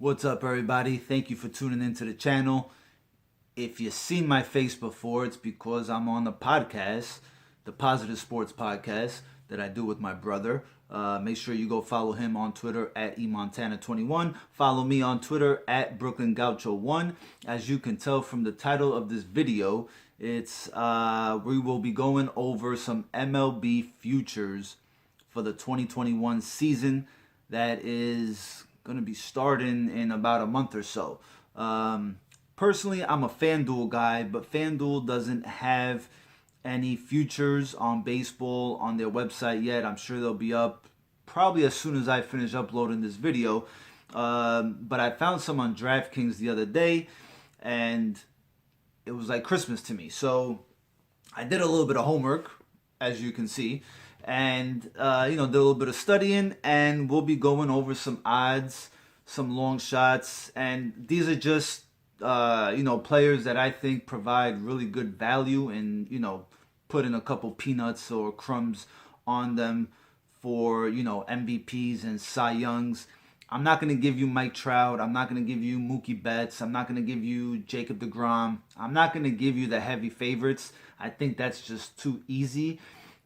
What's up, everybody? Thank you for tuning into the channel. If you've seen my face before, it's because I'm on the podcast, the Positive Sports Podcast that I do with my brother. Make sure you go follow him on Twitter at eMontana21. Follow me on Twitter at BrooklynGaucho1. As you can tell from the title of this video, it's we will be going over some MLB futures for the 2021 season that is going to be starting in about a month or so. Personally, I'm a FanDuel guy, but FanDuel doesn't have any futures on baseball on their website yet. I'm sure they'll be up probably as soon as I finish uploading this video. But I found some on DraftKings the other day, and it was like Christmas to me. So I did a little bit of homework, as you can see, and did a little bit of studying, and we'll be going over some odds, some long shots, and these are just players that I think provide really good value, and putting a couple peanuts or crumbs on them for MVPs and Cy Youngs. I'm not going to give you Mike Trout. I'm not going to give you Mookie Betts. I'm not going to give you Jacob deGrom. I'm not going to give you the heavy favorites. I think that's just too easy.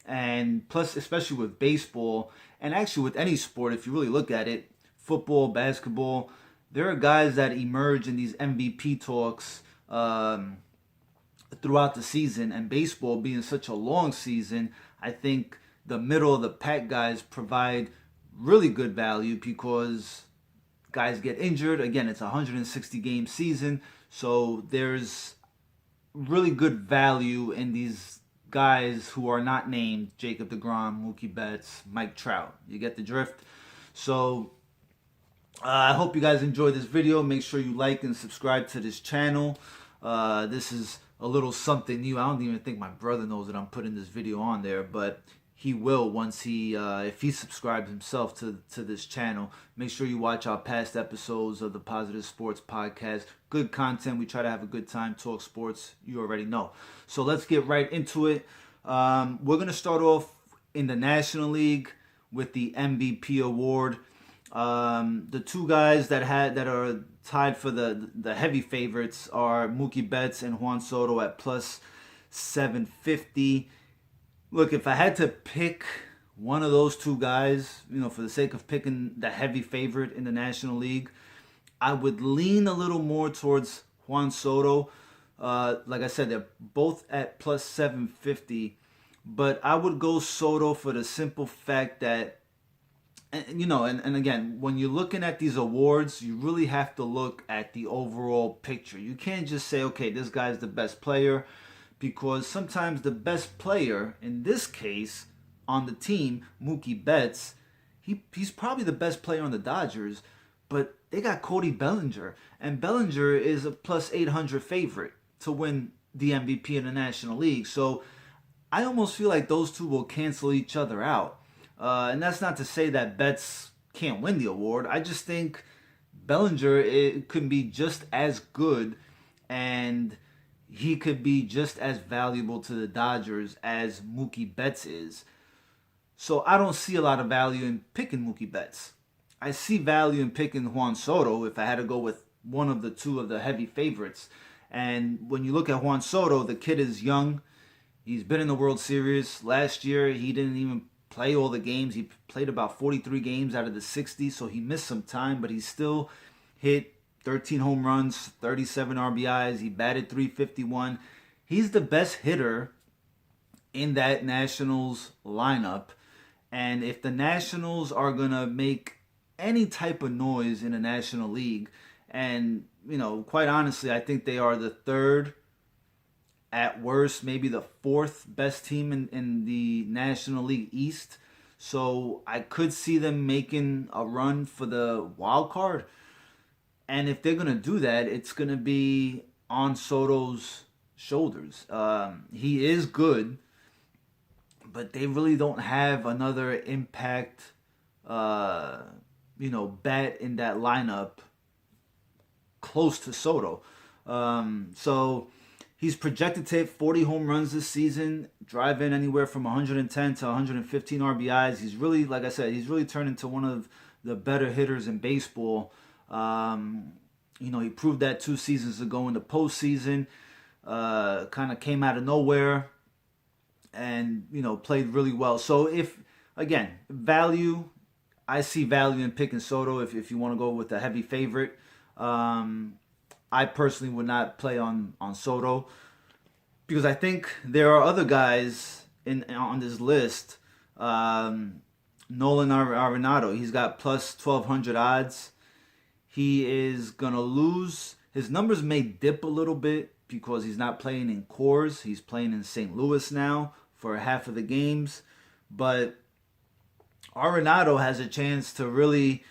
And plus, especially with baseball, and actually with any sport, if you really look at it, football, basketball, there are guys that emerge in these MVP talks throughout the season. And baseball being such a long season, I think the middle of the pack guys provide really good value because guys get injured. Again, it's a 160 game season, so there's really good value in these guys who are not named Jacob deGrom, Mookie Betts, Mike Trout. You get the drift. So I hope you guys enjoyed this video. Make sure you like and subscribe to this channel. This is a little something new. I don't even think my brother knows that I'm putting this video on there, but he will once if he subscribes himself to this channel. Make sure you watch our past episodes of the Positive Sports Podcast. Good content. We try to have a good time, talk sports. You already know. So let's get right into it. We're going to start off in the National League with the MVP award. The two guys that are tied for the heavy favorites are Mookie Betts and Juan Soto at plus 750. Look, if I had to pick one of those two guys, for the sake of picking the heavy favorite in the National League, I would lean a little more towards Juan Soto. Like I said, they're both at plus 750, but I would go Soto for the simple fact that, and again, when you're looking at these awards, you really have to look at the overall picture. You can't just say, okay, this guy's the best player, because sometimes the best player, in this case, on the team, Mookie Betts, he's probably the best player on the Dodgers, but they got Cody Bellinger, and Bellinger is a plus 800 favorite to win the MVP in the National League. So I almost feel like those two will cancel each other out. And that's not to say that Betts can't win the award. I just think Bellinger could be just as good, and he could be just as valuable to the Dodgers as Mookie Betts is. So I don't see a lot of value in picking Mookie Betts. I see value in picking Juan Soto if I had to go with one of the two of the heavy favorites. And when you look at Juan Soto, the kid is young. He's been in the World Series. Last year, he didn't even play all the games. He played about 43 games out of the 60, so he missed some time, but he still hit 13 home runs, 37 RBIs. He batted .351. He's the best hitter in that Nationals lineup. And if the Nationals are going to make any type of noise in the National League, and, quite honestly, I think they are the third, at worst, maybe the fourth best team in the National League East. So I could see them making a run for the wild card. And if they're going to do that, it's going to be on Soto's shoulders. He is good, but they really don't have another impact, bat in that lineup close to Soto. So he's projected to hit 40 home runs this season, drive in anywhere from 110 to 115 RBIs. He's really, like I said, he's really turned into one of the better hitters in baseball. He proved that 2 seasons ago in the postseason. Kind of came out of nowhere and, played really well. So again, value, I see value in picking Soto if you want to go with a heavy favorite. I personally would not play on Soto because I think there are other guys on this list. Nolan Arenado, he's got plus 1,200 odds. He is going to lose. His numbers may dip a little bit because he's not playing in Coors. He's playing in St. Louis now for half of the games. But Arenado has a chance to really,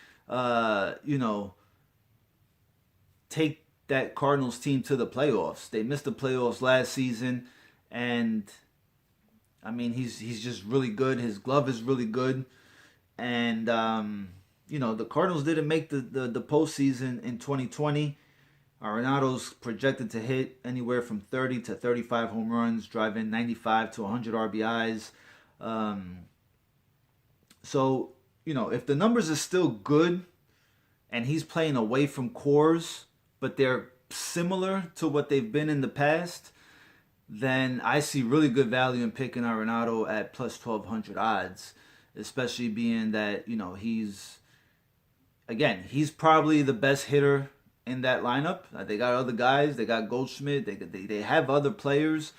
take that Cardinals team to the playoffs. They missed the playoffs last season, and I mean he's just really good. His glove is really good, and the Cardinals didn't make the postseason in 2020. Arenado's projected to hit anywhere from 30 to 35 home runs, drive in 95 to 100 RBIs. So, if the numbers are still good and he's playing away from Coors, but they're similar to what they've been in the past, then I see really good value in picking Arenado at plus 1,200 odds, especially being that, he's probably the best hitter in that lineup. They got other guys. They got Goldschmidt. They have other players.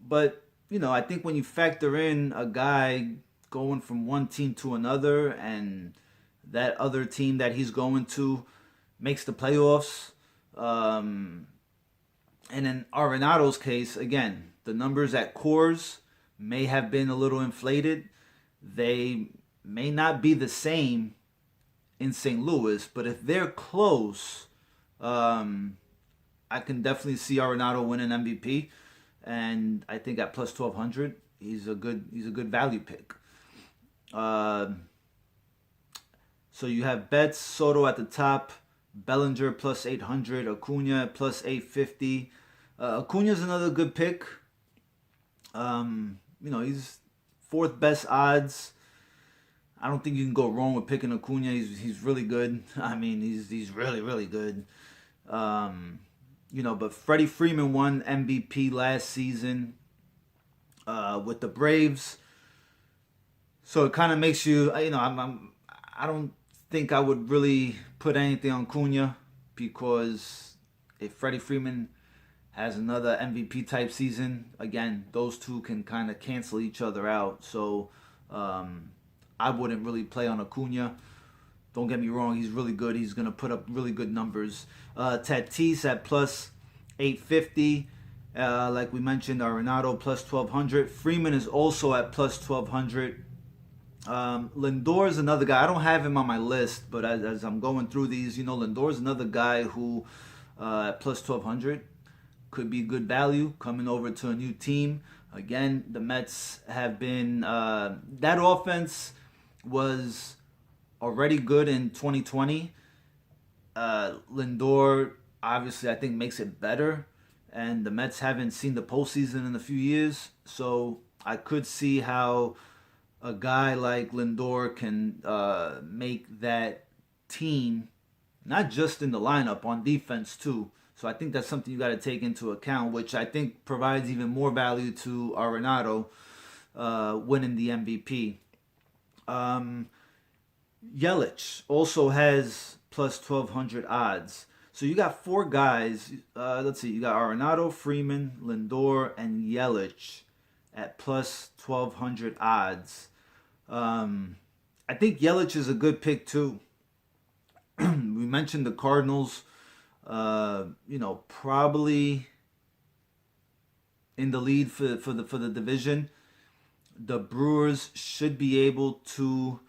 But, I think when you factor in a guy going from one team to another and that other team that he's going to makes the playoffs, and in Arenado's case, again, the numbers at Coors may have been a little inflated. They may not be the same in St. Louis, but if they're close, I can definitely see Arenado winning MVP, and I think at plus 1,200, he's a good value pick. So you have Betts, Soto at the top, Bellinger plus 800, Acuna plus 850. Acuna's another good pick. He's fourth best odds. I don't think you can go wrong with picking Acuna. He's really good. I mean, he's really, really good. But Freddie Freeman won MVP last season with the Braves. So it kind of makes you, I don't think I would really put anything on Acuna because if Freddie Freeman has another MVP type season, again, those two can kind of cancel each other out. So I wouldn't really play on Acuna. Don't get me wrong, he's really good. He's going to put up really good numbers. Tatis at plus 850. Like we mentioned, Arenado plus 1,200. Freeman is also at plus 1,200. Lindor is another guy. I don't have him on my list, but as I'm going through these, Lindor is another guy who at plus 1,200 could be good value coming over to a new team. Again, the Mets have been that offense was already good in 2020. Lindor obviously I think makes it better, and the Mets haven't seen the postseason in a few years, so I could see how a guy like Lindor can make that team, not just in the lineup, on defense too. So I think that's something you got to take into account, which I think provides even more value to Arenado winning the MVP. Yelich also has plus 1,200 odds. So you got four guys. Let's see. You got Arenado, Freeman, Lindor, and Yelich at plus 1,200 odds. I think Yelich is a good pick too. We mentioned the Cardinals. Probably in the lead for the division. The Brewers should be able to,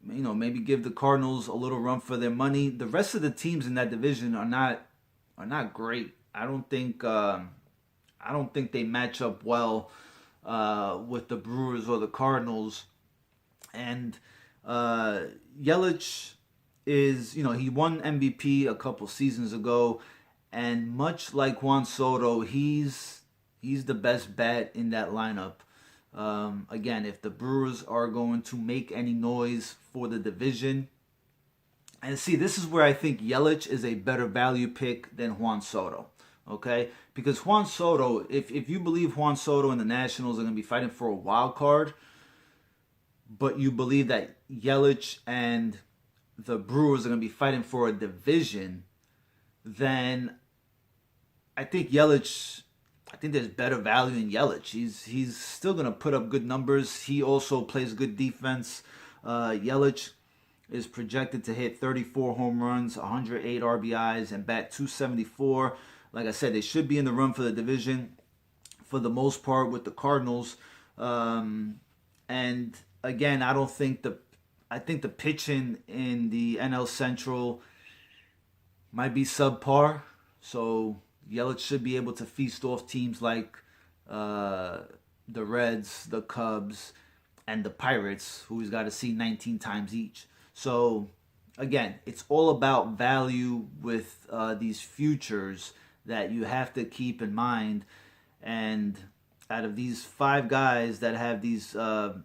maybe give the Cardinals a little run for their money. The rest of the teams in that division are not great. I don't think they match up well with the Brewers or the Cardinals. And Yelich is, he won MVP a couple seasons ago, and much like Juan Soto, he's the best bat in that lineup. Again, if the Brewers are going to make any noise for the division, And see, this is where I think Yelich is a better value pick than Juan Soto. Okay? Because Juan Soto, if you believe Juan Soto and the Nationals are going to be fighting for a wild card, but you believe that Yelich and the Brewers are going to be fighting for a division, then I think there's better value in Yelich. He's still going to put up good numbers. He also plays good defense. Yelich is projected to hit 34 home runs, 108 RBIs, and bat 274. Like I said, they should be in the run for the division for the most part with the Cardinals. And again, I think the pitching in the NL Central might be subpar. So Yelich should be able to feast off teams like the Reds, the Cubs, and the Pirates, who he's got to see 19 times each. So again, it's all about value with these futures that you have to keep in mind. And out of these 5 guys that have these, or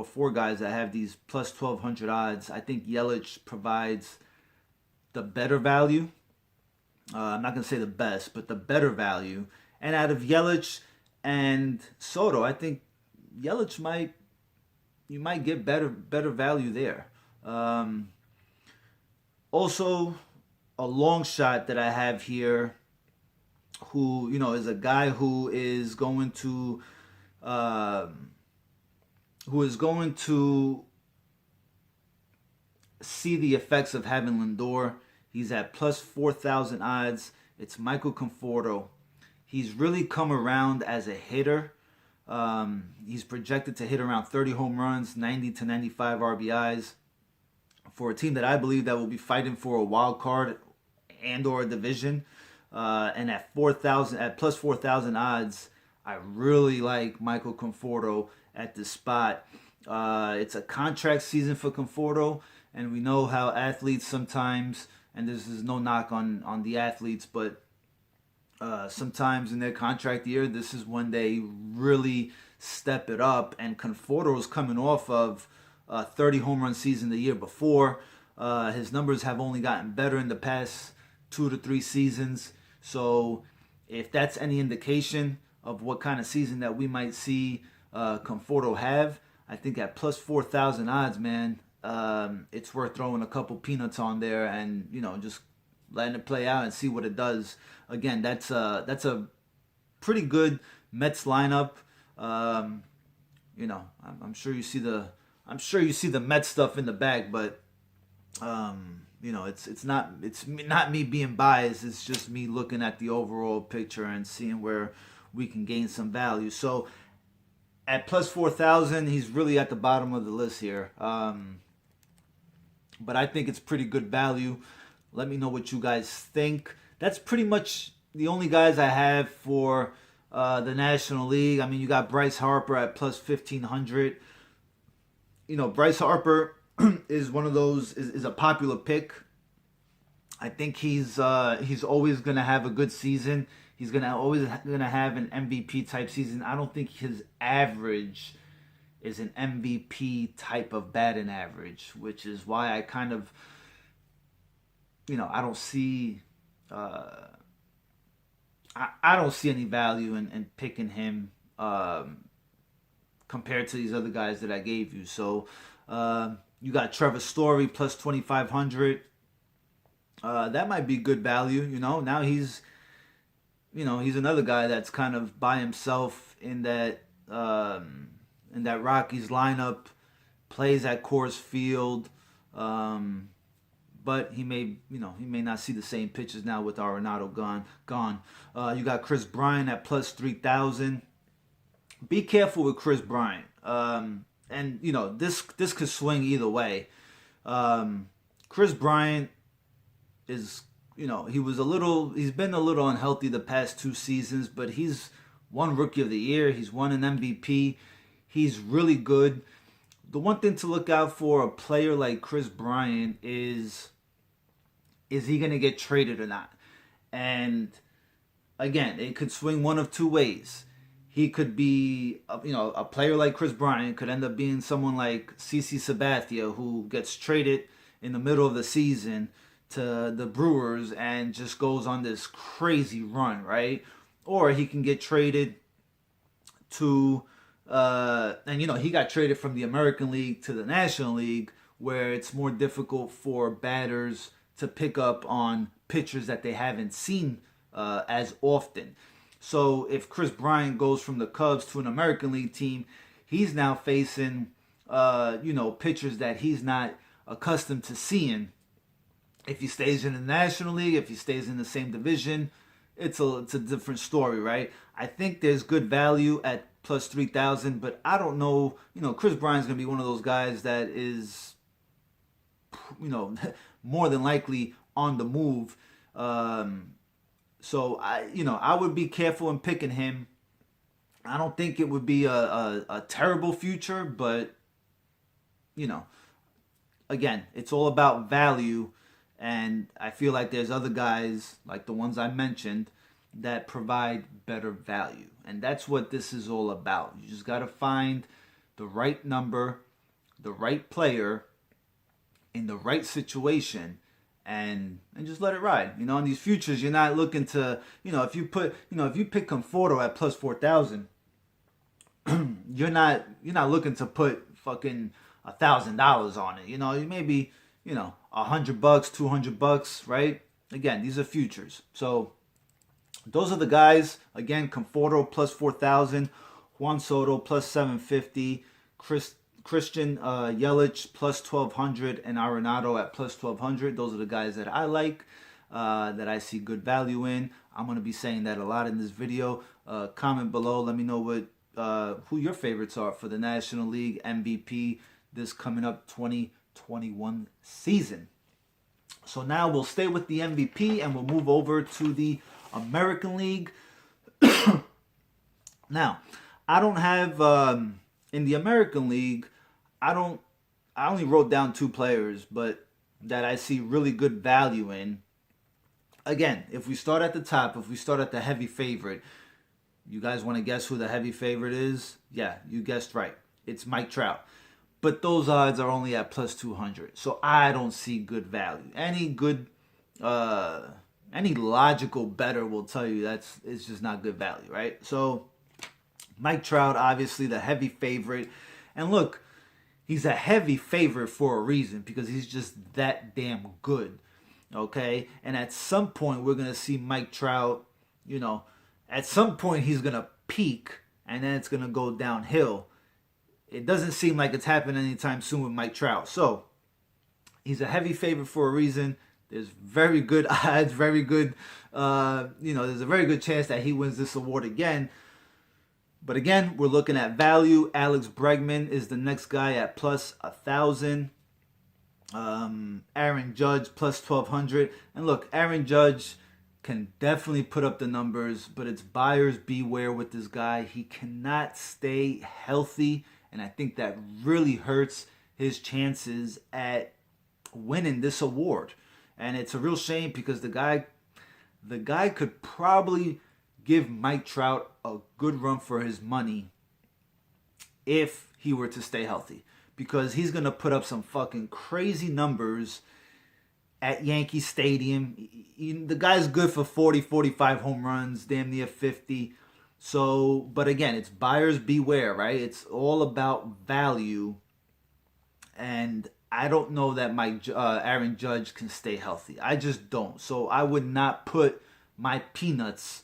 4 guys that have these plus 1,200 odds, I think Yelich provides the better value. I'm not going to say the best, but the better value. And out of Yelich and Soto, I think Yelich you might get better value there. Also, a long shot that I have here, who is a guy who is going to see the effects of having Lindor. He's at plus 4,000 odds. It's Michael Conforto. He's really come around as a hitter. He's projected to hit around 30 home runs, 90 to 95 RBIs for a team that I believe that will be fighting for a wild card and or a division. And at plus 4,000 odds, I really like Michael Conforto at this spot. It's a contract season for Conforto, and we know how athletes sometimes, and this is no knock on the athletes, but sometimes in their contract year, this is when they really step it up. And Conforto's coming off of a 30 home run season the year before. His numbers have only gotten better in the past 2 to 3 seasons. So if that's any indication of what kind of season that we might see Conforto have, I think at plus 4,000 odds, man, it's worth throwing a couple peanuts on there and just letting it play out and see what it does. Again, that's a pretty good Mets lineup. I'm sure you see the Mets stuff in the bag, but it's not me being biased. It's just me looking at the overall picture and seeing where we can gain some value. So at plus 4,000, he's really at the bottom of the list here. But I think it's pretty good value. Let me know what you guys think. That's pretty much the only guys I have for the National League. I mean, you got Bryce Harper at plus 1,500. Bryce Harper is one of those, is a popular pick. I think he's always going to have a good season. He's always going to have an MVP type season. I don't think his average is an MVP type of batting average, which is why I kind of, I don't see I don't see any value in picking him compared to these other guys that I gave you. So you got Trevor Story plus 2,500. That might be good value. Now he's another guy that's kind of by himself in that Rockies lineup, plays at Coors Field, but he may not see the same pitches now with Arenado gone. You got Chris Bryant at plus 3,000. Be careful with Chris Bryant, and this could swing either way. Chris Bryant is he's been a little unhealthy the past 2 seasons, but he's won Rookie of the Year. He's won an MVP. He's really good. The one thing to look out for a player like Chris Bryant is he going to get traded or not? And again, it could swing one of 2 ways. He could be, a player like Chris Bryant could end up being someone like CC Sabathia, who gets traded in the middle of the season to the Brewers and just goes on this crazy run, right? Or he can get traded to, and he got traded from the American League to the National League, where it's more difficult for batters to pick up on pitchers that they haven't seen as often. So if Chris Bryant goes from the Cubs to an American League team, he's now facing, pitchers that he's not accustomed to seeing. If he stays in the National League, if he stays in the same division, it's a different story, right? I think there's good value at plus 3,000, but I don't know. Chris Bryant's going to be one of those guys that is, more than likely on the move. So I would be careful in picking him. I don't think it would be a terrible future, but again, it's all about value. And I feel like there's other guys, like the ones I mentioned, that provide better value. And that's what this is all about. You just got to find the right number, the right player, in the right situation, and just let it ride. In these futures, you're not looking to, if you pick Conforto at plus 4,000, you're not looking to put fucking $1,000 on it. You maybe, $100, $200, right? Again, these are futures. So those are the guys. Again, Conforto plus 4,000, Juan Soto plus 750, Christian Yelich plus 1,200, and Arenado at plus 1,200. Those are the guys that I like, that I see good value in. I'm going to be saying that a lot in this video. Comment below. Let me know who your favorites are for the National League MVP this coming up 2021 season. So now we'll stay with the MVP and we'll move over to the American League. Now, I don't have in the American League, I only wrote down 2 players, but that I see really good value in. Again, if we start at the top, if we start at the heavy favorite, you guys want to guess who the heavy favorite is? Yeah, you guessed right. It's Mike Trout. But those odds are only at plus 200. So I don't see good value. Any logical bettor will tell you it's just not good value, right? So Mike Trout, obviously the heavy favorite. And look, he's a heavy favorite for a reason, because he's just that damn good, okay? And at some point, we're going to see Mike Trout, at some point he's going to peak, and then it's going to go downhill. It doesn't seem like it's happening anytime soon with Mike Trout. So he's a heavy favorite for a reason. There's very good odds, very good, there's a very good chance that he wins this award again. But again, we're looking at value. Alex Bregman is the next guy at plus 1,000. Aaron Judge plus 1,200. And look, Aaron Judge can definitely put up the numbers, but it's buyers beware with this guy. He cannot stay healthy, and I think that really hurts his chances at winning this award. And it's a real shame, because the guy could probably give Mike Trout a good run for his money if he were to stay healthy, because he's going to put up some fucking crazy numbers at Yankee Stadium. The guy's good for 40, 45 home runs, damn near 50. So, but again, it's buyers beware, right? It's all about value. And I don't know that Aaron Judge can stay healthy. I just don't. So I would not put my peanuts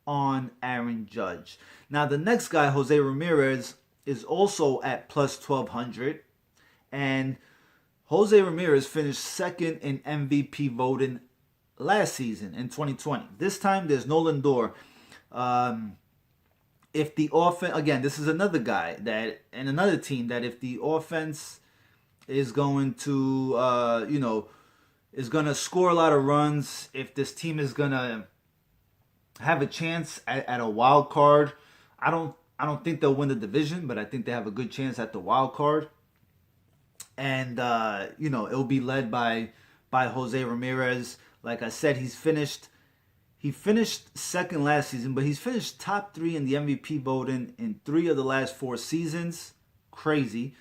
on Aaron Judge. Now, the next guy, Jose Ramirez, is also at plus 1,200. And Jose Ramirez finished second in MVP voting last season in 2020. This time, there's no Lindor. If the offense, again, this is another guy that, and another team that if the offense is going to, is going to score a lot of runs, if this team is going to have a chance at a wild card, I don't think they'll win the division, but I think they have a good chance at the wild card. And it'll be led by Jose Ramirez. Like I said, he finished second last season, but he's finished top 3 in the MVP voting in 3 of the last 4 seasons. Crazy.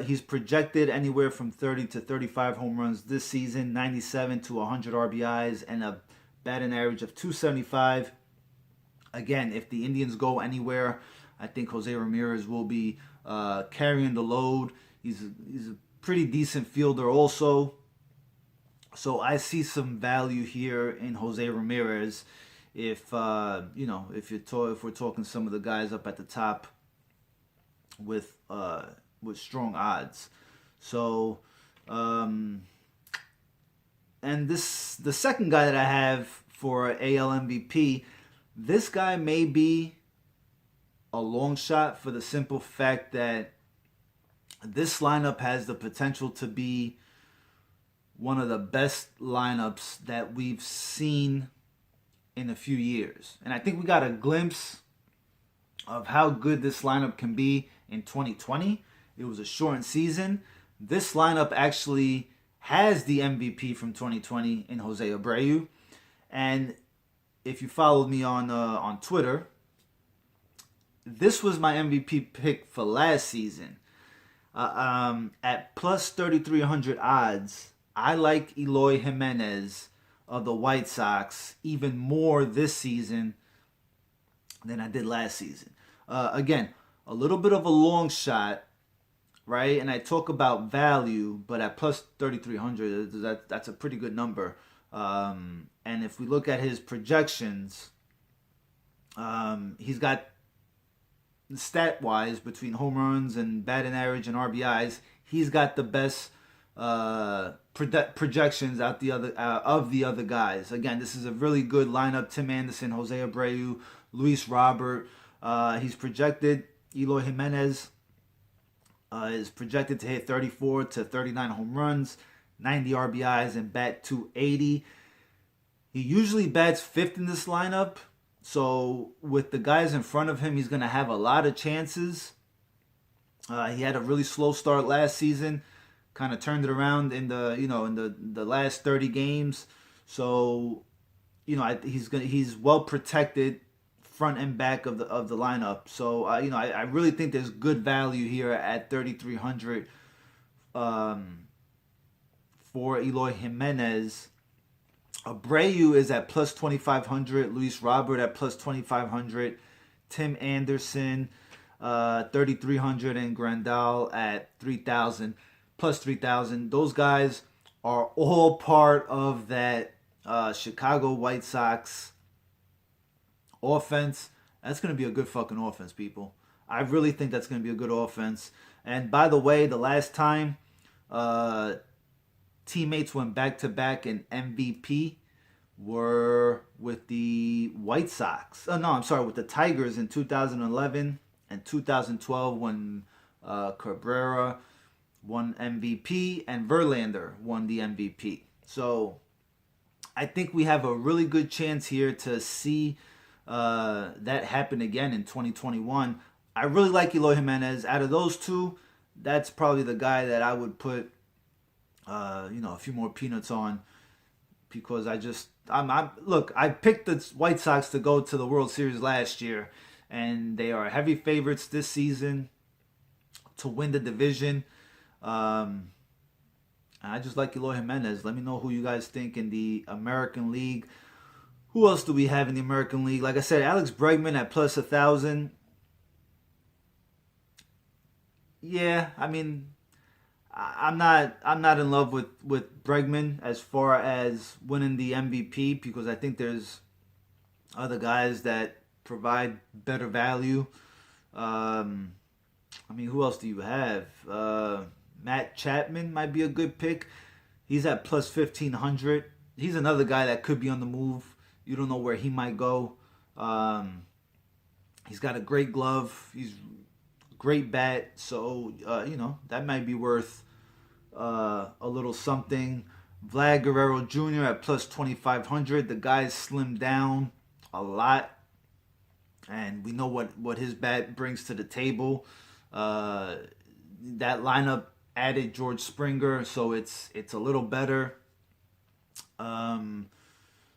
He's projected anywhere from 30 to 35 home runs this season, 97 to 100 RBIs, and a batting average of 275. Again, if the Indians go anywhere, I think Jose Ramirez will be carrying the load. He's a pretty decent fielder also. So I see some value here in Jose Ramirez. If if we're talking some of the guys up at the top with strong odds. So and the second guy that I have for AL MVP, this guy may be a long shot for the simple fact that this lineup has the potential to be one of the best lineups that we've seen in a few years. And I think we got a glimpse of how good this lineup can be in 2020. It was a shortened season. This lineup actually has the MVP from 2020 in Jose Abreu. And if you followed me on Twitter, this was my MVP pick for last season. At plus 3,300 odds, I like Eloy Jimenez of the White Sox even more this season than I did last season. Again, a little bit of a long shot, right? And I talk about value, but at plus 3,300, that's a pretty good number. And if we look at his projections, he's got stat-wise between home runs and batting average and RBIs, he's got the best projections out of the other guys. Again, this is a really good lineup. Tim Anderson, Jose Abreu, Luis Robert. He's projected. Eloy Jimenez is projected to hit 34 to 39 home runs, 90 RBIs, and bat 280. He usually bats fifth in this lineup. So with the guys in front of him, he's going to have a lot of chances. He had a really slow start last season, kind of turned it around in the last 30 games. So, he's well protected front and back of the lineup. So I really think there's good value here at 3,300 for Eloy Jimenez. Abreu is at plus 2,500. Luis Robert at plus 2,500. Tim Anderson, 3,300, and Grandal at 3,000, plus 3,000. Those guys are all part of that Chicago White Sox offense. That's going to be a good fucking offense, people. I really think that's going to be a good offense. And by the way, the last time teammates went back-to-back in MVP were with the White Sox. With the Tigers in 2011 and 2012 when Cabrera won MVP and Verlander won the MVP. So I think we have a really good chance here to see that happen again in 2021. I really like Eloy Jimenez. Out of those two, that's probably the guy that I would put a few more peanuts on, because I picked the White Sox to go to the World Series last year, and they are heavy favorites this season to win the division. I just like Eloy Jimenez. Let me know who you guys think in the American League. Who else do we have in the American League? Like I said, Alex Bregman at plus 1,000. Yeah, I mean, I'm not in love with Bregman as far as winning the MVP, because I think there's other guys that provide better value. Who else do you have? Matt Chapman might be a good pick. He's at plus 1,500. He's another guy that could be on the move. You don't know where he might go. He's got a great glove. He's a great bat. So, that might be worth a little something. Vlad Guerrero Jr. at plus 2,500. The guy's slimmed down a lot, and we know what his bat brings to the table. That lineup added George Springer, so it's a little better.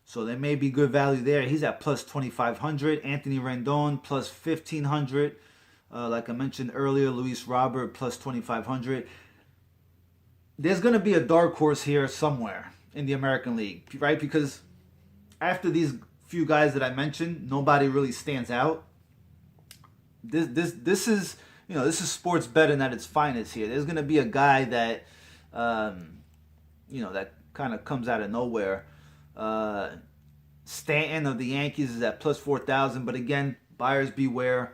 So there may be good value there. He's at plus 2,500. Anthony Rendon plus 1,500. Like I mentioned earlier, Luis Robert plus 2,500. There's going to be a dark horse here somewhere in the American League, right? Because after these few guys that I mentioned, nobody really stands out. This is, this is sports betting at its finest here. There's going to be a guy that that kind of comes out of nowhere. Stanton of the Yankees is at plus 4,000, but again, buyers beware.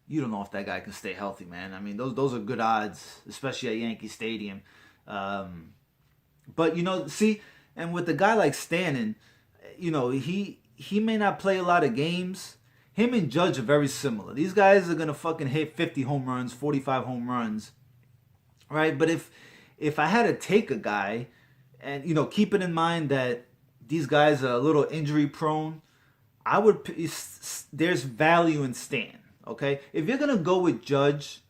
You don't know if that guy can stay healthy, man. I mean, those are good odds, especially at Yankee Stadium. But see, and with a guy like Stanton, he may not play a lot of games. Him and Judge are very similar. These guys are gonna fucking hit 50 home runs, 45 home runs, right? But if I had to take a guy, and keeping in mind that these guys are a little injury prone, I would. There's value in Stan. Okay, if you're gonna go with Judge,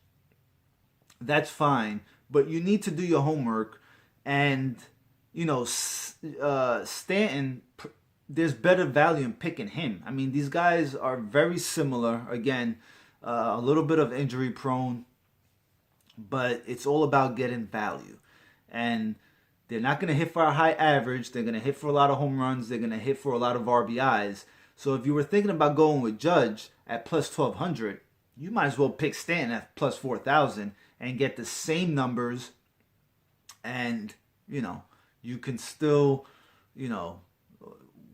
that's fine, but you need to do your homework, and Stanton. There's better value in picking him. I mean, these guys are very similar. Again, a little bit of injury prone, but it's all about getting value. And they're not going to hit for a high average. They're going to hit for a lot of home runs. They're going to hit for a lot of RBIs. So if you were thinking about going with Judge at plus 1,200, you might as well pick Stanton at plus 4,000 and get the same numbers. And, you can still,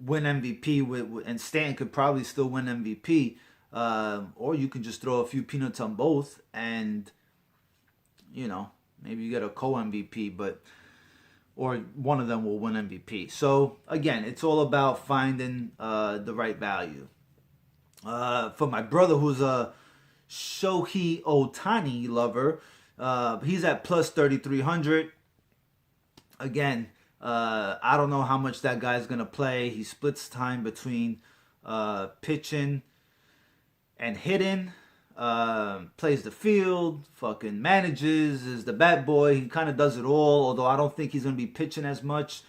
win MVP and Stanton could probably still win MVP, or you can just throw a few peanuts on both, and maybe you get a co-MVP, or one of them will win MVP. So again, it's all about finding the right value. For my brother, who's a Shohei Ohtani lover, he's at plus 3,300. Again. I don't know how much that guy's going to play. He splits time between pitching and hitting, plays the field, fucking manages, is the bat boy. He kind of does it all, although I don't think he's going to be pitching as much.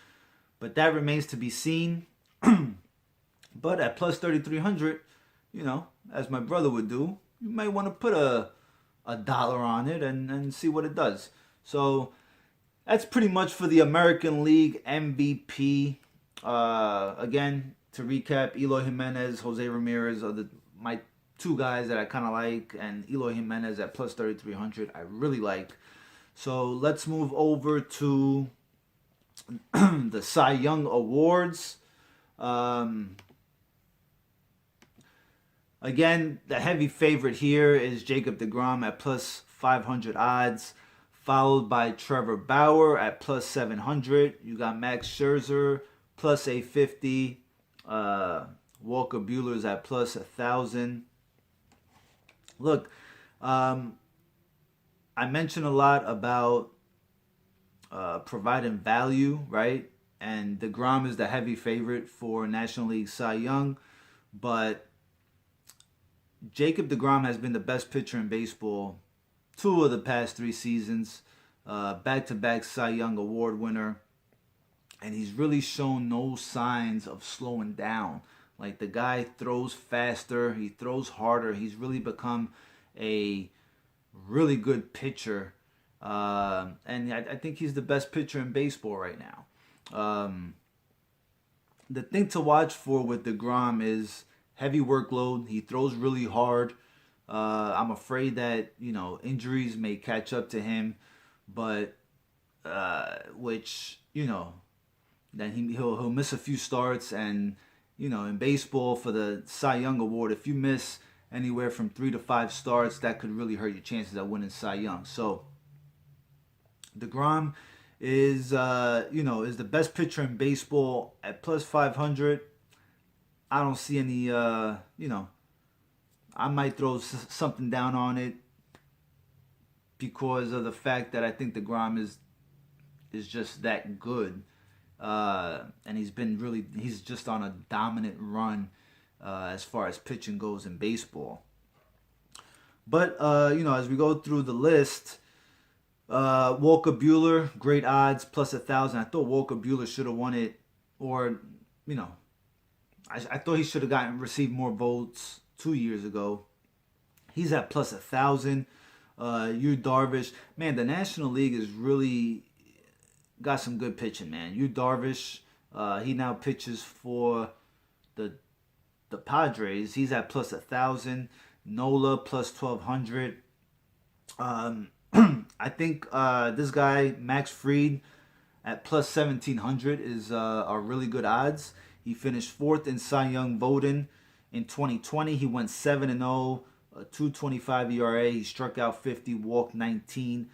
But that remains to be seen. But at plus 3,300, as my brother would do, you might want to put a dollar on it and see what it does. So that's pretty much for the American League MVP. Again, to recap, Eloy Jimenez, Jose Ramirez are my two guys that I kind of like, and Eloy Jimenez at plus 3,300 I really like. So let's move over to the Cy Young Awards. Again, the heavy favorite here is Jacob deGrom at plus 500 odds. Followed by Trevor Bauer at plus 700. You got Max Scherzer plus 850. Walker Buehler's at plus 1,000. Look, I mentioned a lot about providing value, right? And deGrom is the heavy favorite for National League Cy Young. But Jacob deGrom has been the best pitcher in baseball 2 of the past 3 seasons, back-to-back Cy Young Award winner, and he's really shown no signs of slowing down. Like, the guy throws faster, he throws harder, he's really become a really good pitcher, and I think he's the best pitcher in baseball right now. The thing to watch for with deGrom is heavy workload. He throws really hard. I'm afraid that injuries may catch up to him, but then he'll miss a few starts, and in baseball for the Cy Young Award, if you miss anywhere from 3 to 5 starts, that could really hurt your chances of winning Cy Young. So deGrom is the best pitcher in baseball at plus 500. I don't see any I might throw something down on it because of the fact that I think deGrom is just that good, and he's just on a dominant run as far as pitching goes in baseball. But as we go through the list, Walker Buehler, great odds, plus 1,000. I thought Walker Buehler should have won it, or I thought he should have received more votes 2 years ago. He's at plus 1,000. Yu Darvish, man, the National League is really got some good pitching, man. Yu Darvish, he now pitches for the the Padres. He's at plus 1,000. Nola plus 1,200. I think this guy Max Fried at plus 1,700 is are really good odds. He finished fourth in Cy Young voting in 2020. He went 7-0, a 2.25 ERA. He struck out 50, walked 19.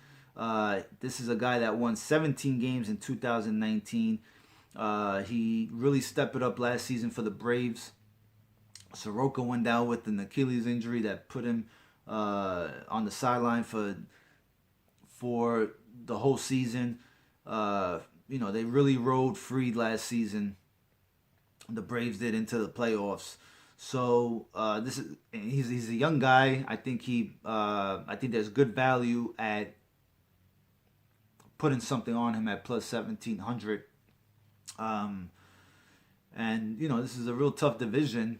This is a guy that won 17 games in 2019. He really stepped it up last season for the Braves. Soroka went down with an Achilles injury that put him on the sideline for the whole season. They really rode Fried last season. The Braves did into the playoffs. So he's a young guy. I think there's good value at putting something on him at plus 1,700. And this is a real tough division,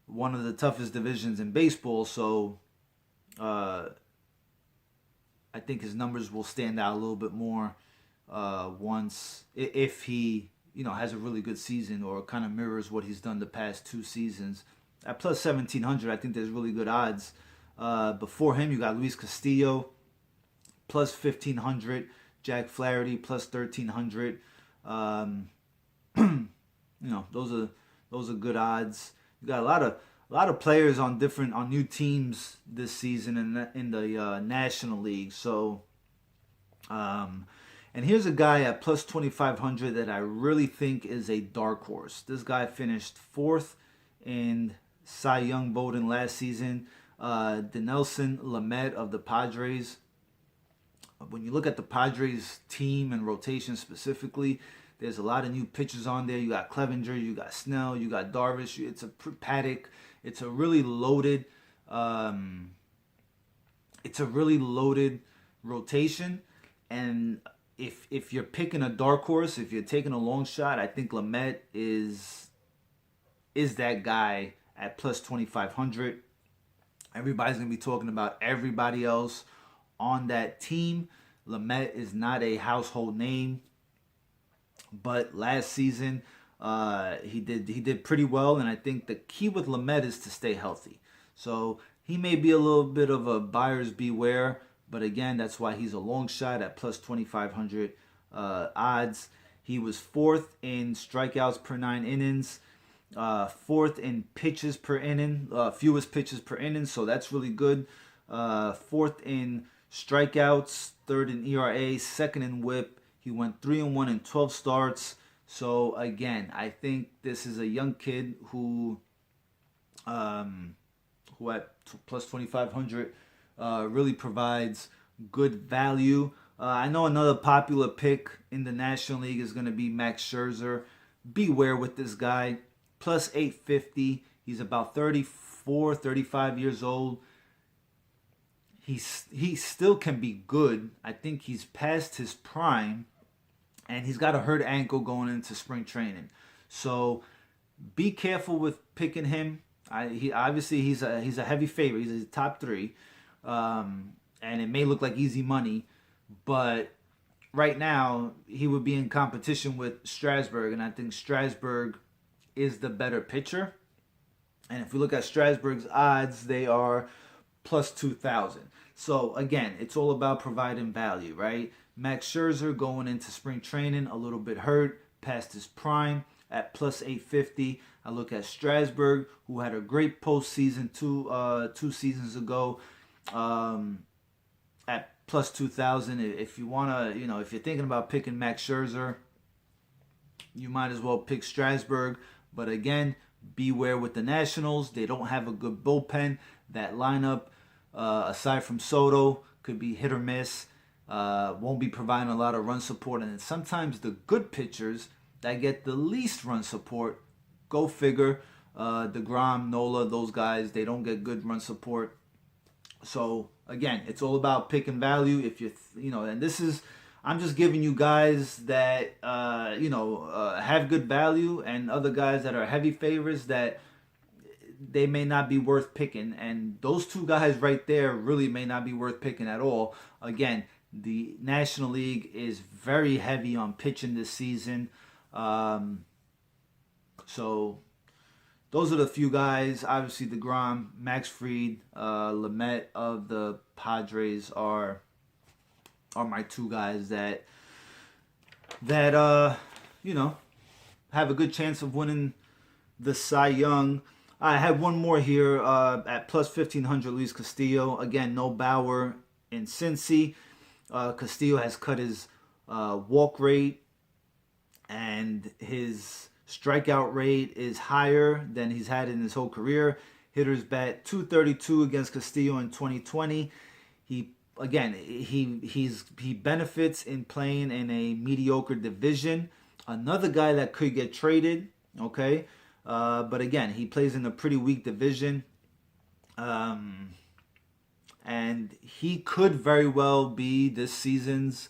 one of the toughest divisions in baseball. So I think his numbers will stand out a little bit more if he has a really good season or kind of mirrors what he's done the past two seasons. At plus 1,700, I think there's really good odds. Before him, you got Luis Castillo, plus 1,500. Jack Flaherty, plus 1,300. Those are good odds. You got a lot of players on new teams this season in the National League. So, and here's a guy at plus 2,500 that I really think is a dark horse. This guy finished fourth in Cy Young voting last season. Dinelson Lamet of the Padres. When you look at the Padres team and rotation specifically, there's a lot of new pitchers on there. You got Clevenger, you got Snell, you got Darvish. It's a Paddock. It's a really loaded. Rotation. And if you're picking a dark horse, if you're taking a long shot, I think Lamet is that guy at plus 2,500. Everybody's gonna be talking about everybody else on that team. Lamet is not a household name, but last season he did pretty well, and I think the key with Lamet is to stay healthy. So he may be a little bit of a buyer's beware, but again, that's why he's a long shot at plus 2,500 odds. He was fourth in strikeouts per 9 innings, fourth in pitches per inning, fewest pitches per inning, so that's really good. Fourth in strikeouts, third in ERA, second in WHIP. He went 3-1 in 12 starts. So again, I think this is a young kid who at plus 2,500 really provides good value. I know another popular pick in the National League is going to be Max Scherzer. Beware with this guy. Plus 850. He's about 34, 35 years old. He still can be good. I think he's past his prime, and he's got a hurt ankle going into spring training. So be careful with picking him. He's a heavy favorite. He's a top 3, and it may look like easy money, but right now he would be in competition with Strasburg, and I think Strasburg is the better pitcher. And if we look at Strasburg's odds, they are plus 2,000. So again, it's all about providing value, right? Max Scherzer going into spring training a little bit hurt, past his prime at plus 850. I look at Strasburg, who had a great postseason two seasons ago, at plus 2,000. If you wanna, if you're thinking about picking Max Scherzer, you might as well pick Strasburg. But again, beware with the Nationals. They don't have a good bullpen. That lineup, aside from Soto, could be hit or miss. Won't be providing a lot of run support. And sometimes the good pitchers that get the least run support, go figure, DeGrom, Nola, those guys, they don't get good run support. So again, it's all about picking value. If and this is, I'm just giving you guys that have good value, and other guys that are heavy favorites that they may not be worth picking. And those two guys right there really may not be worth picking at all. Again, the National League is very heavy on pitching this season. Um, so those are the few guys. Obviously, DeGrom, Max Fried, Lamet of the Padres are my two guys that you know have a good chance of winning the Cy Young. I have one more here at plus 1,500. Luis Castillo. Again, no Bauer in Cincy. Castillo has cut his walk rate, and his strikeout rate is higher than he's had in his whole career. Hitters bat 232 against Castillo in 2020. He benefits in playing in a mediocre division. Another guy that could get traded, okay, but again, he plays in a pretty weak division, and he could very well be this season's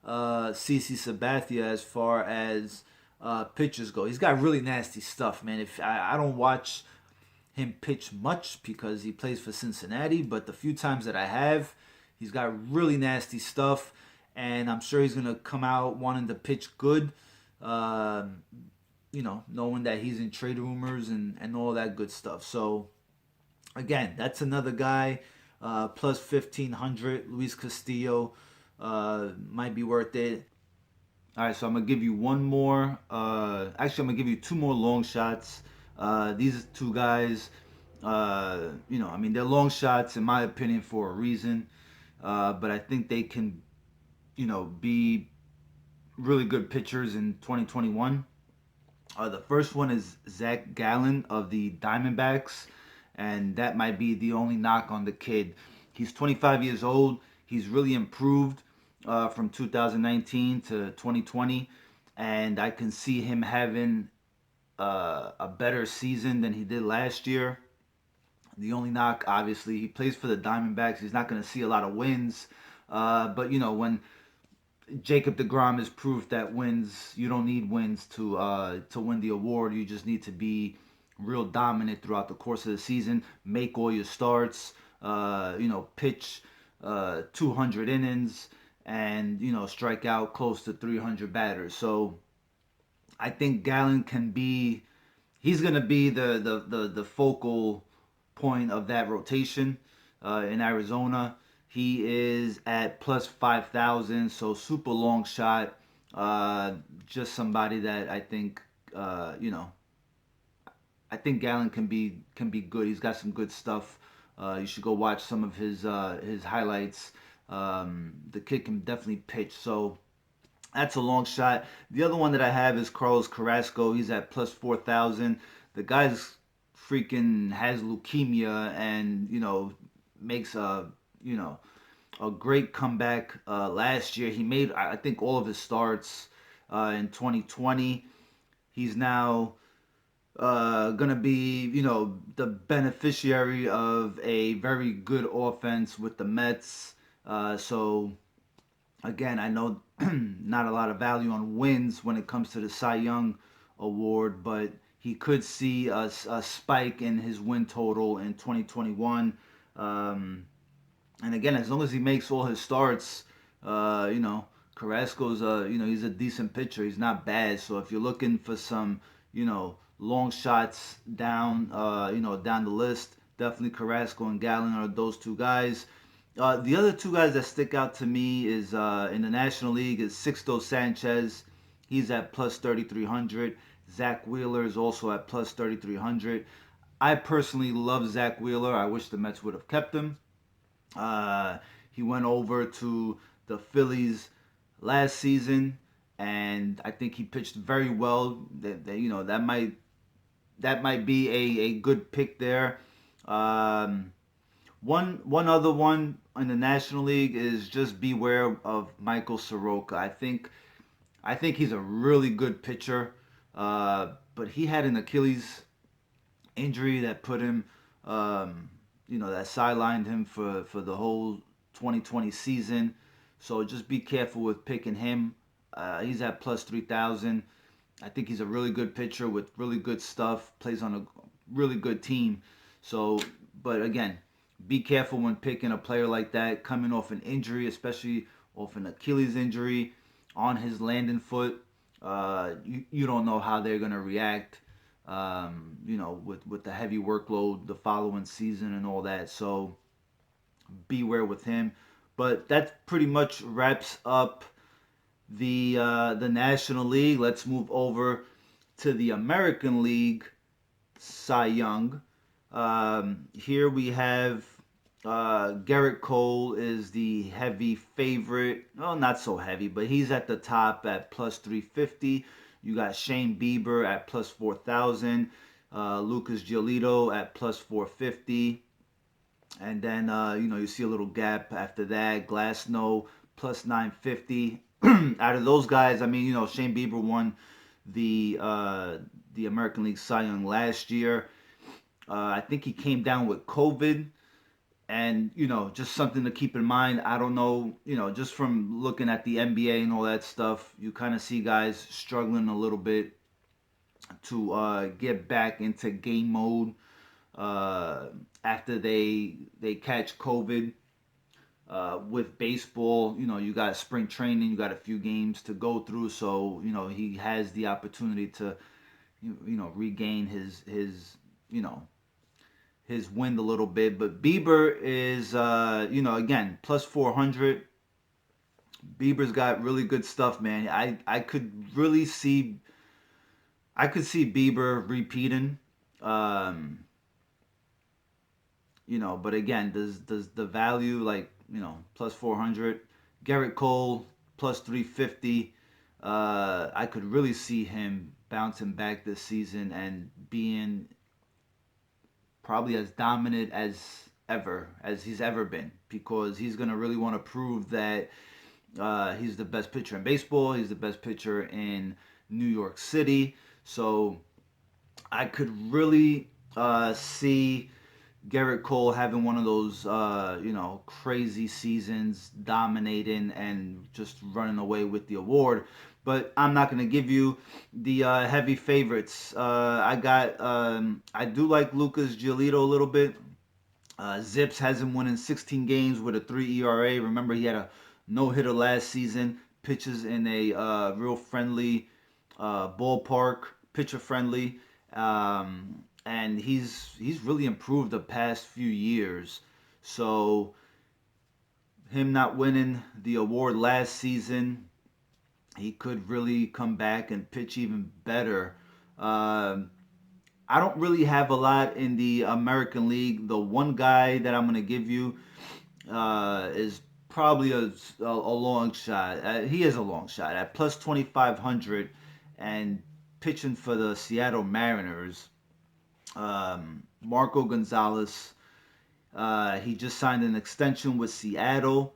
CC Sabathia as far as pitches go. He's got really nasty stuff, man. If I don't watch him pitch much because he plays for Cincinnati, but the few times that I have, he's got really nasty stuff, and I'm sure he's gonna come out wanting to pitch good. Knowing that he's in trade rumors and all that good stuff. So again, that's another guy plus 1,500. Luis Castillo might be worth it. All right, so I'm gonna give you one more. Actually, I'm gonna give you two more long shots. These two guys, they're long shots in my opinion for a reason. But I think they can, be really good pitchers in 2021. The first one is Zach Gallen of the Diamondbacks, and that might be the only knock on the kid. He's 25 years old. He's really improved from 2019 to 2020, and I can see him having a better season than he did last year. The only knock, obviously, he plays for the Diamondbacks. He's not going to see a lot of wins, but when Jacob deGrom is proof that you don't need wins to win the award. You just need to be real dominant throughout the course of the season. Make all your starts. Pitch 200 innings and strike out close to 300 batters. So I think Gallen he's gonna be the focal point of that rotation in Arizona. He is at plus 5,000, so super long shot. Just somebody that I think, I think Gallen can be good. He's got some good stuff. You should go watch some of his highlights. The kid can definitely pitch, so that's a long shot. The other one that I have is Carlos Carrasco. He's at plus 4,000. The guy's freaking has leukemia and makes a great comeback last year. He made, I think, all of his starts in 2020. He's now gonna be the beneficiary of a very good offense with the Mets. So again, I know not a lot of value on wins when it comes to the Cy Young award, but he could see a spike in his win total in 2021. And again, as long as he makes all his starts, Carrasco's he's a decent pitcher. He's not bad. So if you're looking for some, long shots down, down the list, definitely Carrasco and Gallen are those two guys. The other two guys that stick out to me is in the National League is Sixto Sanchez. He's at plus 3,300. Zach Wheeler is also at plus 3,300. I personally love Zach Wheeler. I wish the Mets would have kept him. He went over to the Phillies last season, and I think he pitched very well. That might be a good pick there. One other one in the National League is just beware of Michael Soroka. I think he's a really good pitcher, but he had an Achilles injury that put him, that sidelined him for the whole 2020 season. So just be careful with picking him. He's at plus 3,000. I think he's a really good pitcher with really good stuff. Plays on a really good team. So, but again, be careful when picking a player like that coming off an injury, especially off an Achilles injury on his landing foot. You don't know how they're gonna react. With the heavy workload the following season and all that. So beware with him. But that pretty much wraps up the National League. Let's move over to the American League Cy Young. Here we have Garrett Cole is the heavy favorite. Well, not so heavy, but he's at the top at plus 350. You got Shane Bieber at plus 4,000. Lucas Giolito at plus 450. And then, you see a little gap after that. Glasnow plus 950. Out of those guys, I mean, Shane Bieber won the American League Cy Young last year. I think he came down with COVID, and just something to keep in mind. I don't know, just from looking at the NBA and all that stuff, you kind of see guys struggling a little bit to get back into game mode after they catch COVID. With baseball, you got spring training, you got a few games to go through, so he has the opportunity to regain his wind a little bit. But Bieber is again plus 400. Bieber's got really good stuff, man. I could see Bieber repeating. Um, but again, does the value like plus 400? Garrett Cole plus 350. I could really see him bouncing back this season and being probably as dominant as he's ever been, because he's gonna really want to prove that he's the best pitcher in baseball. He's the best pitcher in New York City. So I could really see Garrett Cole having one of those, crazy seasons, dominating and just running away with the award. But I'm not going to give you the heavy favorites. I do like Lucas Giolito a little bit. Zips has him winning 16 games with a 3 ERA. Remember, he had a no hitter last season. Pitches in a real friendly ballpark, pitcher friendly. And he's really improved the past few years. So him not winning the award last season, he could really come back and pitch even better. I don't really have a lot in the American League. The one guy that I'm going to give you is probably a long shot. He is a long shot at plus 2,500 and pitching for the Seattle Mariners. Marco Gonzalez. He just signed an extension with Seattle.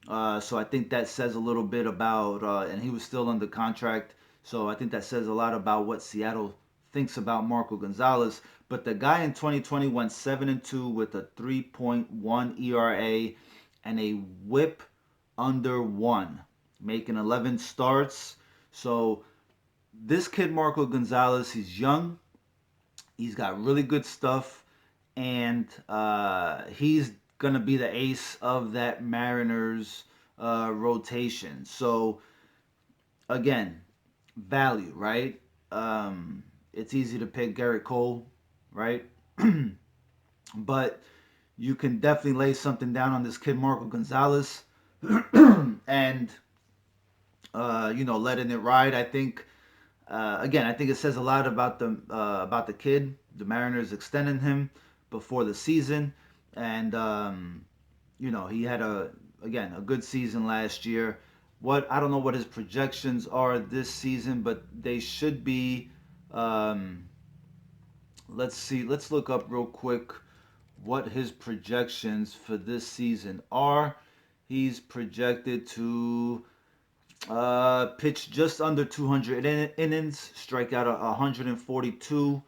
So I think that says a little bit about, and he was still under contract. So I think that says a lot about what Seattle thinks about Marco Gonzalez. But the guy in 2020 went 7-2 with a 3.1 ERA and a WHIP under 1, making 11 starts. So this kid Marco Gonzalez, he's young. He's got really good stuff, and he's gonna be the ace of that Mariners rotation. So again, value, right? It's easy to pick Garrett Cole, right? But you can definitely lay something down on this kid Marco Gonzalez, and letting it ride. I think again, I think it says a lot about the kid. The Mariners extending him before the season, and he had a good season last year. I don't know what his projections are this season, but they should be. Let's see. Let's look up real quick what his projections for this season are. He's projected to pitch just under 200 innings, strike out 142,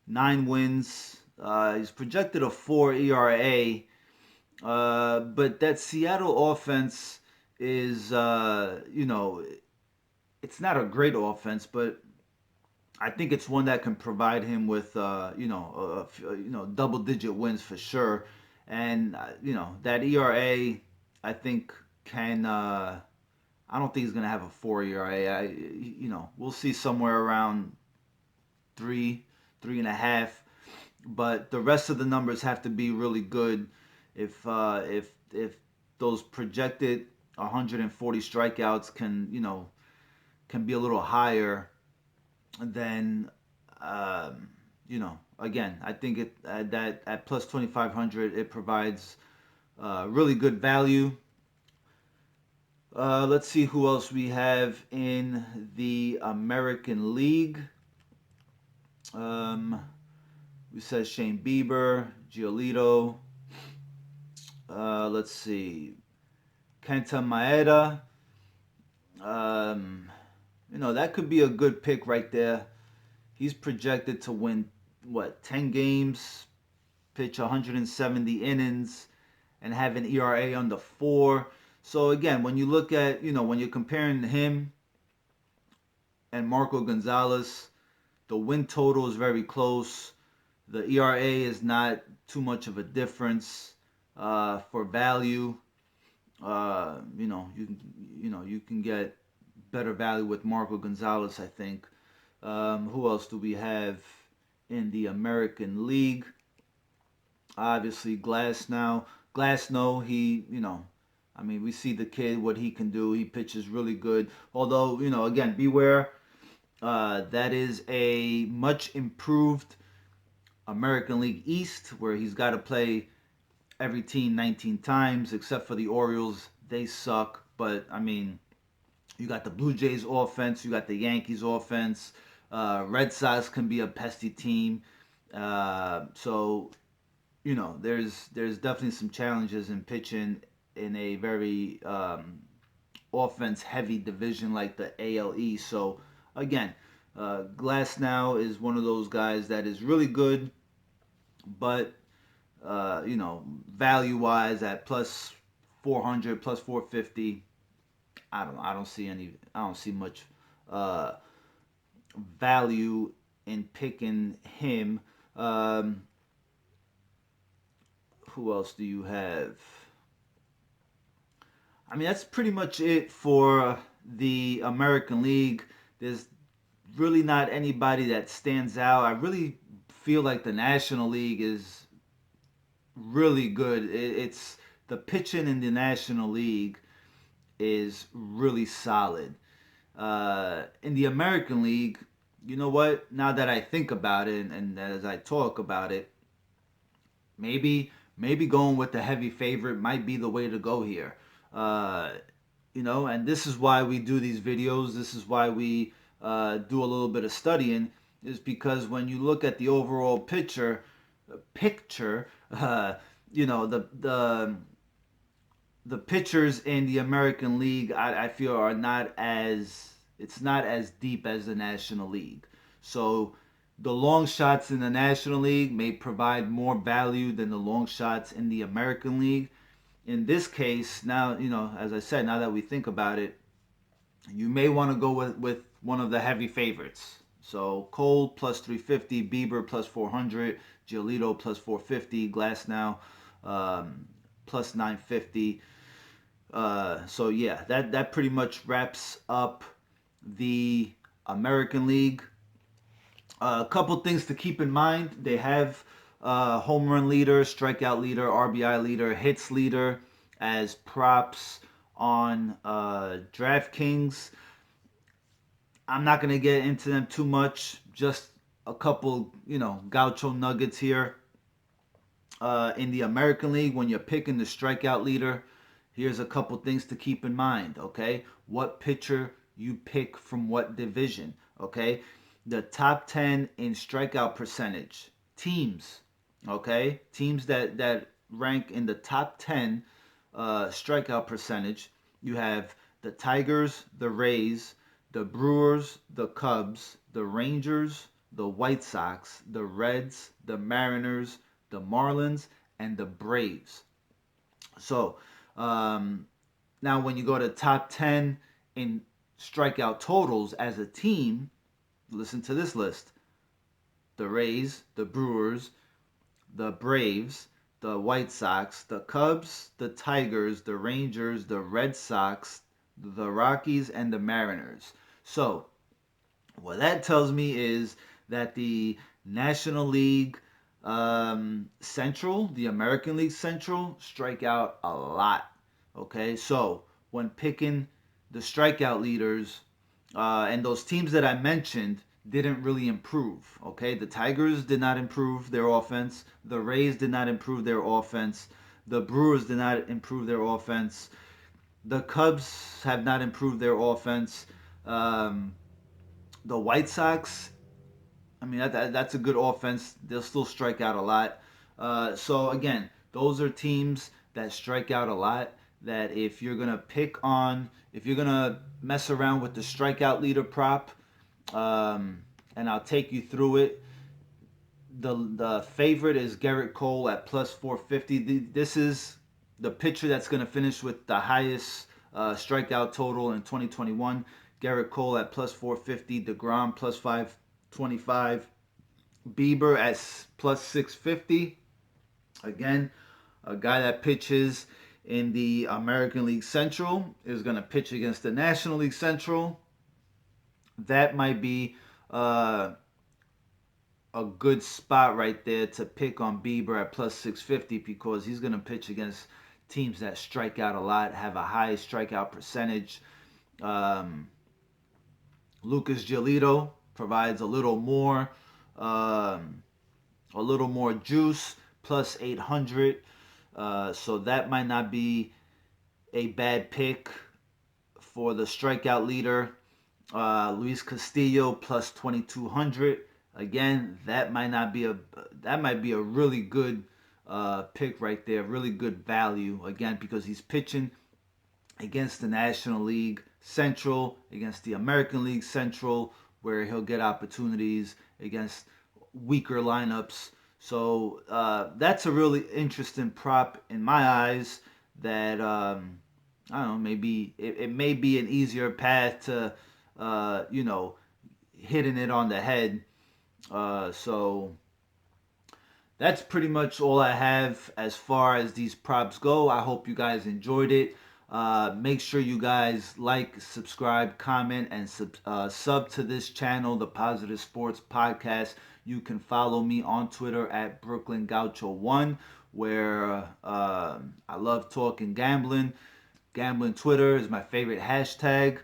9 wins. He's projected a 4 ERA. But that Seattle offense is, it's not a great offense, but I think it's one that can provide him with double-digit wins for sure, and that ERA I think can. I don't think he's gonna have a 4 ERA. We'll see somewhere around three, 3.5. But the rest of the numbers have to be really good. If those projected 140 strikeouts can be a little higher, then again, I think that at plus 2,500 it provides really good value. Let's see who else we have in the American League. Um, we said Shane Bieber, Giolito. Let's see, Kenta Maeda. Um, that could be a good pick right there. He's projected to win 10 games, pitch 170 innings, and have an ERA under 4. So again, when you look at when you're comparing him and Marco Gonzalez, the win total is very close. The ERA is not too much of a difference for value. You can get better value with Marco Gonzalez, I think. Who else do we have in the American League? Obviously, Glass. No, we see the kid, what he can do. He pitches really good. Although, again, beware. That is a much improved American League East, where he's got to play every team 19 times, except for the Orioles. They suck. But, you got the Blue Jays offense, you got the Yankees offense. Red Sox can be a pesty team. So there's definitely some challenges in pitching in a very offense heavy division like the AL East. So again, Glass now is one of those guys that is really good, but value wise at plus 400, plus 450, I don't see any. I don't see much uh, value in picking him. Um, who else do you have? That's pretty much it for the American League. There's really not anybody that stands out. I really feel like the National League is really good. It's the pitching in the National League is really solid. In the American League, you know what? Now that I think about it and as I talk about it, maybe going with the heavy favorite might be the way to go here. Uh, and this is why we do these videos. This is why we do a little bit of studying, is because when you look at the overall picture, the pitchers in the American League, I feel are not as it's not as deep as the National League. So the long shots in the National League may provide more value than the long shots in the American League. In this case, now, as I said, now that we think about it, you may want to go with one of the heavy favorites. So Cole plus 350, Bieber plus 400, Giolito plus 450, Glass now plus 950. So yeah, that pretty much wraps up the American League. A couple things to keep in mind: they have home run leader, strikeout leader, RBI leader, hits leader as props on DraftKings. I'm not gonna get into them too much. Just a couple, Gaucho nuggets here. In the American League, when you're picking the strikeout leader, here's a couple things to keep in mind, okay? What pitcher you pick from what division, okay? The top 10 in strikeout percentage teams, okay? Teams that rank in the top 10 strikeout percentage. You have the Tigers, the Rays, the Brewers, the Cubs, the Rangers, the White Sox, the Reds, the Mariners, the Marlins, and the Braves. So now when you go to top 10 in strikeout totals as a team, listen to this list: the Rays, the Brewers, the Braves, the White Sox, the Cubs, the Tigers, the Rangers, the Red Sox, the Rockies, and the Mariners. So, what that tells me is that the National League Central, the American League Central, strike out a lot. Okay, so when picking the strikeout leaders, and those teams that I mentioned didn't really improve. Okay, the Tigers did not improve their offense. The Rays did not improve their offense. The Brewers did not improve their offense. The Cubs have not improved their offense. Um, the White Sox, I mean, that's a good offense. They'll still strike out a lot. So again, those are teams that strike out a lot. That if you're gonna if you're gonna mess around with the strikeout leader prop, and I'll take you through it. The favorite is Garrett Cole at plus 450. This is the pitcher that's gonna finish with the highest strikeout total in 2021. Garrett Cole at plus 450. DeGrom plus 525. Bieber at plus 650. Again, a guy that pitches in the American League Central is going to pitch against the National League Central. That might be a good spot right there to pick on Bieber at plus 650 because he's going to pitch against teams that strike out a lot, have a high strikeout percentage. Um, Lucas Giolito provides a little more juice, plus 800. So that might not be a bad pick for the strikeout leader. Luis Castillo plus 2200. Again, that might be a really good pick right there, really good value. Again, because he's pitching against the National League Central, against the American League Central, where he'll get opportunities against weaker lineups. So that's a really interesting prop in my eyes. That I don't know, maybe it may be an easier path to hitting it on the head. So that's pretty much all I have as far as these props go. I hope you guys enjoyed it. Make sure you guys like, subscribe, comment, and sub to this channel, the Positive Sports Podcast. You can follow me on Twitter at BrooklynGaucho1, where I love talking gambling. Gambling Twitter is my favorite hashtag.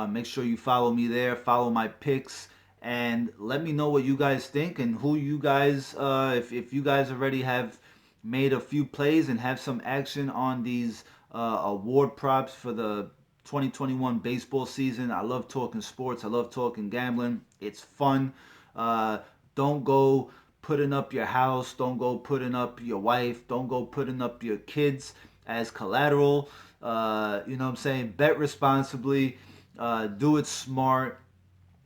Make sure you follow me there, follow my picks, and let me know what you guys think and who you guys, if you guys already have made a few plays and have some action on these award props for the 2021 baseball season. I love talking sports. I love talking gambling. It's fun. Uh, don't go putting up your house. Don't go putting up your wife. Don't go putting up your kids as collateral. You know what I'm saying? Bet responsibly. Do it smart.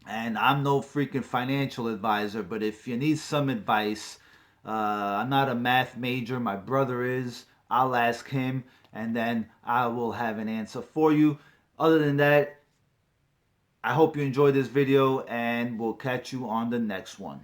And I'm no freaking financial advisor, but if you need some advice, I'm not a math major. My brother is. I'll ask him, and then I will have an answer for you. Other than that, I hope you enjoyed this video, and we'll catch you on the next one.